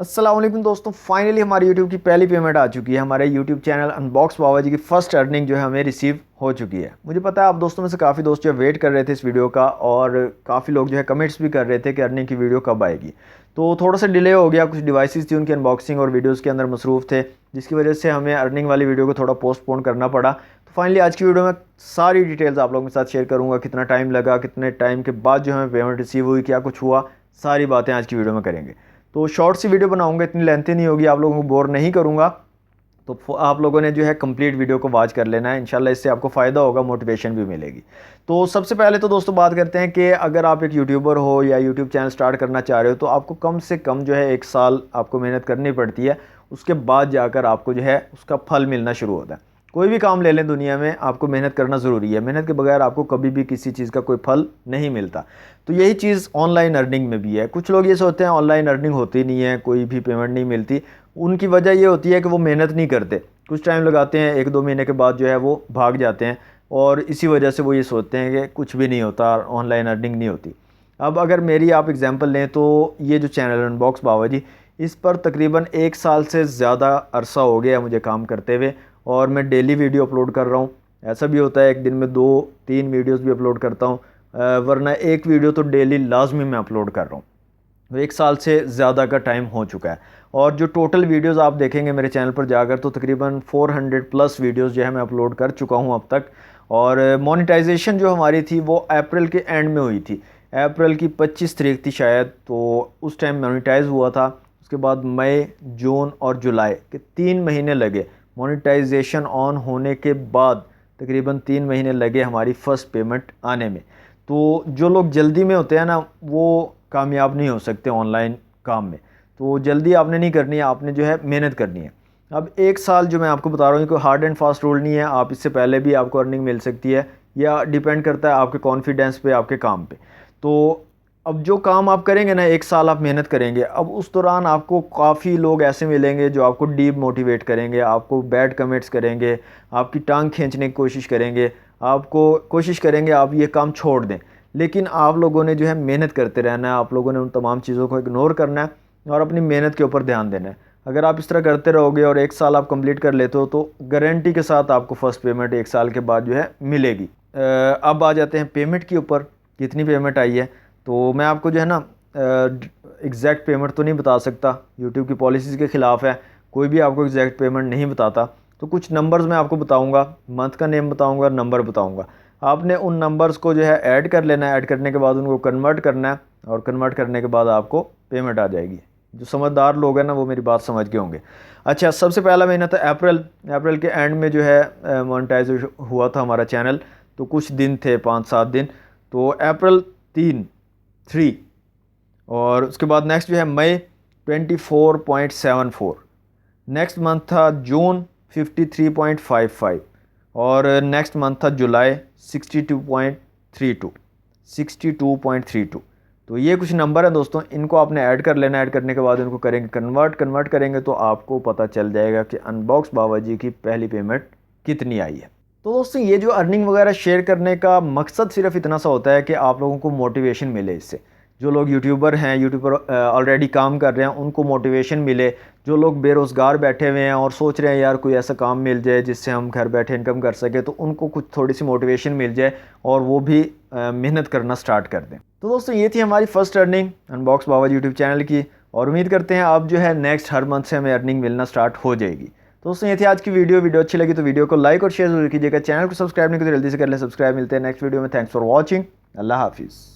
अस्सलाम वालेकुम दोस्तों, फाइनली हमारी यूट्यूब की पहली पेमेंट आ चुकी है। हमारे यूट्यूब चैनल अनबॉक्स बाबा जी की फ़र्स्ट अर्निंग जो है हमें रिसीव हो चुकी है। मुझे पता है आप दोस्तों में से काफ़ी दोस्त जो वेट कर रहे थे इस वीडियो का, और काफ़ी लोग जो है कमेंट्स भी कर रहे थे कि अर्निंग की वीडियो कब आएगी। तो थोड़ा सा डिले हो गया, कुछ डिवाइसेस थी उनकी अनबॉक्सिंग और वीडियोज़ के अंदर मसरूफ़ थे, जिसकी वजह से हमें अर्निंग वाली वीडियो को थोड़ा पोस्टपोन करना पड़ा। तो फाइनली आज की वीडियो में सारी डिटेल्स आप लोगों के साथ शेयर करूँगा, कितना टाइम लगा, कितने टाइम के बाद जो हमें पेमेंट रिसीव हुई, क्या कुछ हुआ, सारी बातें आज की वीडियो में करेंगे। तो शॉर्ट सी वीडियो बनाऊंगा, इतनी लेंथी नहीं होगी, आप लोगों को बोर नहीं करूंगा। तो आप लोगों ने जो है कंप्लीट वीडियो को वॉच कर लेना है, इंशाल्लाह इससे आपको फ़ायदा होगा, मोटिवेशन भी मिलेगी। तो सबसे पहले तो दोस्तों बात करते हैं कि अगर आप एक यूट्यूबर हो या यूट्यूब चैनल स्टार्ट करना चाह रहे हो तो आपको कम से कम जो है 1 साल आपको मेहनत करनी पड़ती है। उसके बाद जाकर आपको जो है उसका फल मिलना शुरू होता है। कोई भी काम ले लें दुनिया में, आपको मेहनत करना ज़रूरी है। मेहनत के बगैर आपको कभी भी किसी चीज़ का कोई फल नहीं मिलता। तो यही चीज़ ऑनलाइन अर्निंग में भी है। कुछ लोग ये सोचते हैं ऑनलाइन अर्निंग होती नहीं है, कोई भी पेमेंट नहीं मिलती। उनकी वजह ये होती है कि वो मेहनत नहीं करते, कुछ टाइम लगाते हैं, 1-2 महीने के बाद जो है वो भाग जाते हैं, और इसी वजह से वो ये सोचते हैं कि कुछ भी नहीं होता, ऑनलाइन अर्निंग नहीं होती। अब अगर मेरी आप एग्जांपल लें तो ये जो चैनल अनबॉक्स बाबा जी, इस पर तकरीबन 1 साल से ज़्यादा अरसा हो गया मुझे काम करते हुए, और मैं डेली वीडियो अपलोड कर रहा हूँ। ऐसा भी होता है एक दिन में 2-3 वीडियोस भी अपलोड करता हूँ, वरना एक वीडियो तो डेली लाजमी मैं अपलोड कर रहा हूँ। तो 1 साल से ज़्यादा का टाइम हो चुका है। और जो टोटल वीडियोस आप देखेंगे मेरे चैनल पर जाकर तो तकरीबन 400 प्लस वीडियोस जो है मैं अपलोड कर चुका हूँ अब तक। और मोनेटाइजेशन जो हमारी थी वो अप्रैल के एंड में हुई थी, अप्रैल की 25 तारीख थी शायद, तो उस टाइम मोनेटाइज हुआ था। उसके बाद मई, जून और जुलाई के 3 महीने लगे मोनेटाइजेशन ऑन होने के बाद, तकरीबन 3 महीने लगे हमारी फ़र्स्ट पेमेंट आने में। तो जो लोग जल्दी में होते हैं ना, वो कामयाब नहीं हो सकते ऑनलाइन काम में। तो जल्दी आपने नहीं करनी है, आपने जो है मेहनत करनी है। अब 1 साल जो मैं आपको बता रहा हूँ, कोई हार्ड एंड फास्ट रूल नहीं है, आप इससे पहले भी आपको अर्निंग मिल सकती है, या डिपेंड करता है आपके कॉन्फिडेंस पे, आपके काम पे। तो अब जो काम आप करेंगे ना, 1 साल आप मेहनत करेंगे, अब उस दौरान आपको काफ़ी लोग ऐसे मिलेंगे जो आपको डीप मोटिवेट करेंगे, आपको बैड कमेंट्स करेंगे, आपकी टांग खींचने की कोशिश करेंगे, आपको कोशिश करेंगे आप ये काम छोड़ दें। लेकिन आप लोगों ने जो है मेहनत करते रहना है, आप लोगों ने उन तमाम चीज़ों को इग्नोर करना है और अपनी मेहनत के ऊपर ध्यान देना है। अगर आप इस तरह करते रहोगे और 1 साल आप कंप्लीट कर लेते हो तो गारंटी के साथ आपको फ़र्स्ट पेमेंट 1 साल के बाद जो है मिलेगी। अब आ जाते हैं पेमेंट के ऊपर, कितनी पेमेंट आई है। तो मैं आपको जो है ना एग्जैक्ट पेमेंट तो नहीं बता सकता, यूट्यूब की पॉलिसीज़ के ख़िलाफ़ है, कोई भी आपको एग्जैक्ट पेमेंट नहीं बताता। तो कुछ नंबर्स मैं आपको बताऊंगा, मंथ का नेम बताऊंगा, नंबर बताऊंगा। आपने उन नंबर्स को जो है ऐड कर लेना है, ऐड करने के बाद उनको कन्वर्ट करना है, और कन्वर्ट करने के बाद आपको पेमेंट आ जाएगी। जो समझदार लोग हैं ना वो मेरी बात समझ के होंगे। अच्छा, सबसे पहला महीना था अप्रैल के एंड में जो है मोनेटाइज हुआ था हमारा चैनल। तो कुछ दिन थे, 5-7 दिन। तो अप्रैल 3, और उसके बाद नेक्स्ट जो है मई 24.74, नेक्स्ट मंथ था जून 53.55, और नेक्स्ट मंथ था जुलाई 62.32। तो ये कुछ नंबर है दोस्तों, इनको आपने ऐड कर लेना। ऐड करने के बाद इनको करेंगे कन्वर्ट करेंगे तो आपको पता चल जाएगा कि अनबॉक्स बाबा जी की पहली पेमेंट कितनी आई है। तो दोस्तों ये जो अर्निंग वगैरह शेयर करने का मकसद सिर्फ इतना सा होता है कि आप लोगों को मोटिवेशन मिले इससे। जो लोग यूट्यूबर हैं, यूट्यूबर ऑलरेडी काम कर रहे हैं, उनको मोटिवेशन मिले। जो लोग बेरोज़गार बैठे हुए हैं और सोच रहे हैं यार कोई ऐसा काम मिल जाए जिससे हम घर बैठे इनकम कर सके, तो उनको कुछ थोड़ी सी मोटिवेशन मिल जाए और वो भी मेहनत करना स्टार्ट कर दें। तो दोस्तों ये थी हमारी फ़र्स्ट अर्निंग अनबॉक्स बाबा यूट्यूब चैनल की, और उम्मीद करते हैं अब जो है नेक्स्ट हर मंथ से हमें अर्निंग मिलना स्टार्ट हो जाएगी। तो दोस्तों ये थी आज की वीडियो अच्छी लगी तो वीडियो को लाइक और शेयर जरूर कीजिएगा। चैनल को सब्सक्राइब नहीं किया तो जल्दी से कर लें सब्सक्राइब। मिलते हैं नेक्स्ट वीडियो में। Thanks for watching. अल्लाह हाफिज़।